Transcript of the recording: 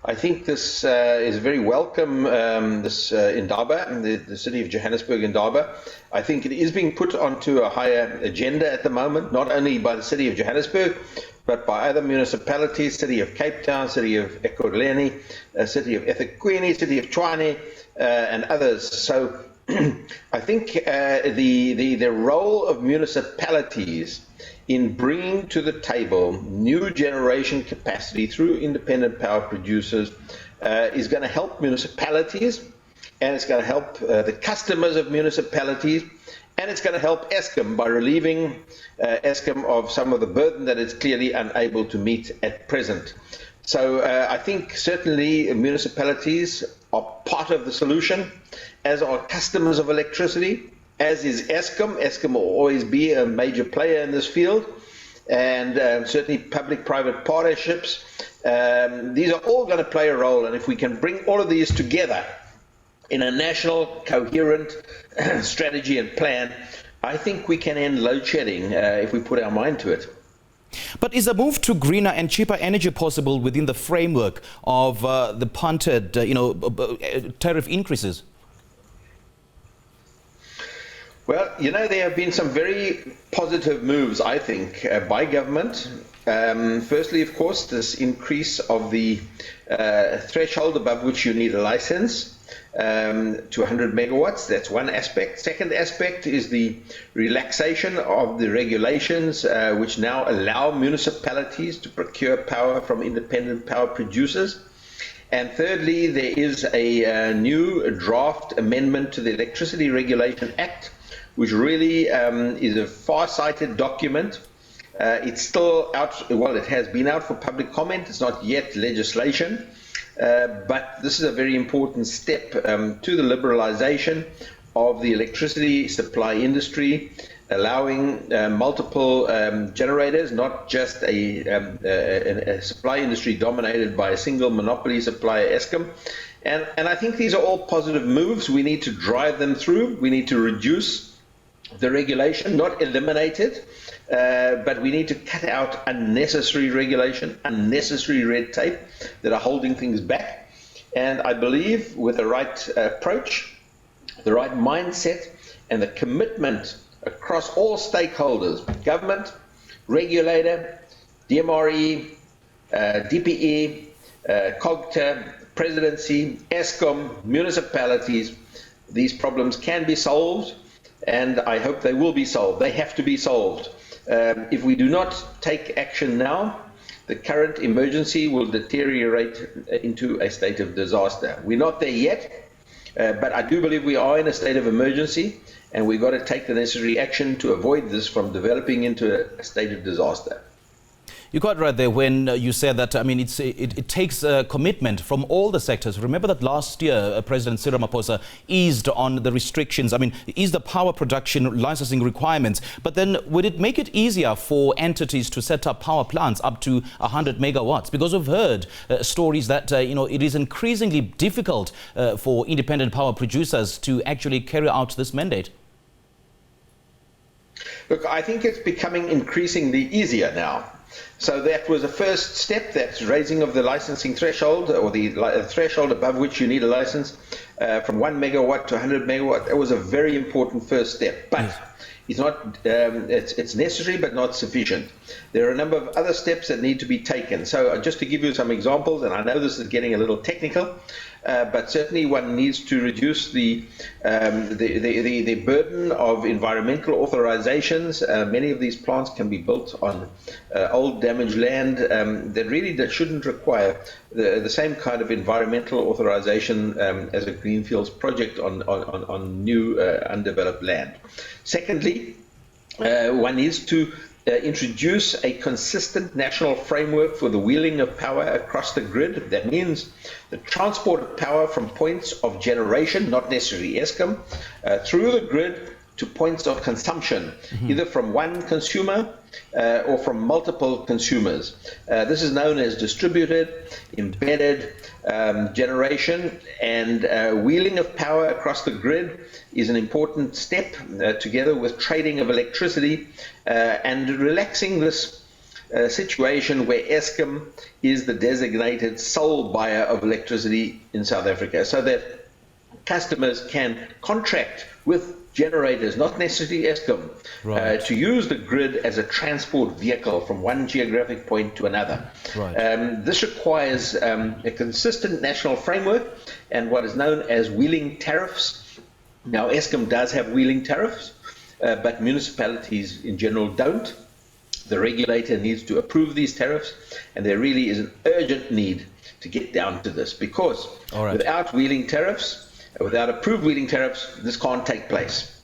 I think this is very welcome, this Indaba, the city of Johannesburg Indaba. I think it is being put onto a higher agenda at the moment, not only by the city of Johannesburg, but by other municipalities, city of Cape Town, city of Ekurhuleni, city of eThekwini, city of Tshwane, and others. So I think the role of municipalities in bringing to the table new generation capacity through independent power producers is going to help municipalities, and it's going to help the customers of municipalities, and it's going to help Eskom by relieving Eskom of some of the burden that it's clearly unable to meet at present. So I think certainly municipalities are part of the solution, as are customers of electricity, as is Eskom. Eskom will always be a major player in this field, and certainly public-private partnerships. These are all going to play a role, and if we can bring all of these together in a national, coherent strategy and plan, I think we can end load shedding if we put our mind to it. But is a move to greener and cheaper energy possible within the framework of the punted, tariff increases? Well, there have been some very positive moves, I think, by government. Firstly, of course, this increase of the threshold above which you need a license to 100 megawatts. That's one aspect. Second aspect is the relaxation of the regulations, which now allow municipalities to procure power from independent power producers. And thirdly, there is a new draft amendment to the Electricity Regulation Act, which really is a far-sighted document. It's still out, well, it has been out for public comment. It's not yet legislation, but this is a very important step to the liberalization of the electricity supply industry, allowing multiple generators, not just a supply industry dominated by a single monopoly supplier, Eskom. And I think these are all positive moves. We need to drive them through. We need to reduce the regulation, not eliminate it, but we need to cut out unnecessary regulation, unnecessary red tape that are holding things back. And I believe with the right approach, the right mindset, and the commitment across all stakeholders, government, regulator, DMRE, DPE, COGTA, presidency, Eskom, municipalities, these problems can be solved, and I hope they will be solved. They have to be solved. If we do not take action now, the current emergency will deteriorate into a state of disaster. We're not there yet, but I do believe we are in a state of emergency, and we've got to take the necessary action to avoid this from developing into a state of disaster. You're quite right there when you said that, I mean, it takes a commitment from all the sectors. Remember that last year, President Cyril Ramaphosa eased on the restrictions, eased the power production licensing requirements. But then would it make it easier for entities to set up power plants up to 100 megawatts? Because we've heard stories that, it is increasingly difficult for independent power producers to actually carry out this mandate. Look, I think it's becoming increasingly easier now. So that was a first step, that's raising of the licensing threshold, or the threshold above which you need a license, from 1 megawatt to 100 megawatt. That was a very important first step, but it's not. It's necessary, but not sufficient. There are a number of other steps that need to be taken. So just to give you some examples, and I know this is getting a little technical, but certainly one needs to reduce the burden of environmental authorizations. Many of these plants can be built on old damaged land that shouldn't require the same kind of environmental authorization as a greenfields project on new undeveloped land. Secondly, one needs to introduce a consistent national framework for the wheeling of power across the grid. That means the transport of power from points of generation, not necessarily Eskom, through the grid to points of consumption, either from one consumer or from multiple consumers. This is known as distributed, embedded generation, and wheeling of power across the grid is an important step, together with trading of electricity and relaxing this situation where Eskom is the designated sole buyer of electricity in South Africa, so that customers can contract with generators, not necessarily Eskom, Right. to use the grid as a transport vehicle from one geographic point to another. Right. This requires a consistent national framework and what is known as wheeling tariffs. Now, Eskom does have wheeling tariffs, but municipalities in general don't. The regulator needs to approve these tariffs, and there really is an urgent need to get down to this, because All right. without wheeling tariffs, without approved wheeling tariffs, this can't take place.